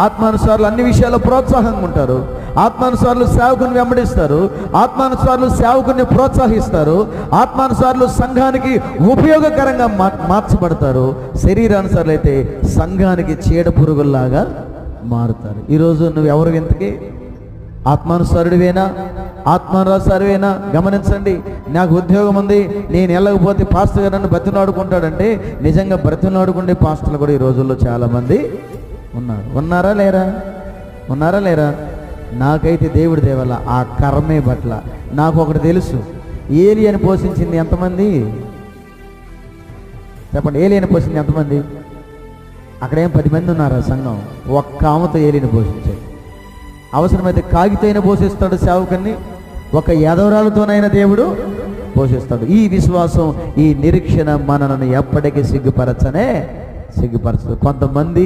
ఆత్మానుసారులు అన్ని విషయాల్లో ప్రోత్సాహంగా ఉంటారు, ఆత్మానుసారులు సేవకుని వెంబడిస్తారు, ఆత్మానుసారులు సేవకుని ప్రోత్సహిస్తారు, ఆత్మానుసారులు సంఘానికి ఉపయోగకరంగా మార్చబడతారు. శరీరానుసారులు అయితే సంఘానికి చీడ పురుగుల్లాగా మారుతారు. ఈరోజు నువ్వు ఎవరు ఇంతకీ? ఆత్మానుసారుడివేనా? ఆత్మానుసారువేనా? గమనించండి. నాకు ఉద్యోగం ఉంది, నేను వెళ్ళకపోతే పాస్టర్ గారు నన్ను బ్రతిమలాడుకుంటాడంటే నిజంగా బ్రతిమలాడుకునే పాస్టర్లు కూడా ఈ రోజుల్లో చాలామంది ఉన్నారు. ఉన్నారా లేరా? ఉన్నారా లేరా? నాకైతే దేవుడి దేవల్ల ఆ కర్మే పట్ల నాకు ఒకటి తెలుసు. ఏలియాని పోషించింది ఎంతమంది చెప్పండి? ఏలియాని పోషించింది ఎంతమంది? అక్కడేం 10 మంది ఉన్నారా సంఘం? ఒక్క ఆమెతో ఏలియాని పోషించాడు. అవసరమైతే కాగితైనా పోషిస్తాడు సేవకుని, ఒక ఎదవరాలతోనైనా దేవుడు పోషిస్తాడు. ఈ విశ్వాసం, ఈ నిరీక్షణ మనలను ఎప్పటికీ సిగ్గుపరచదు. కొంతమంది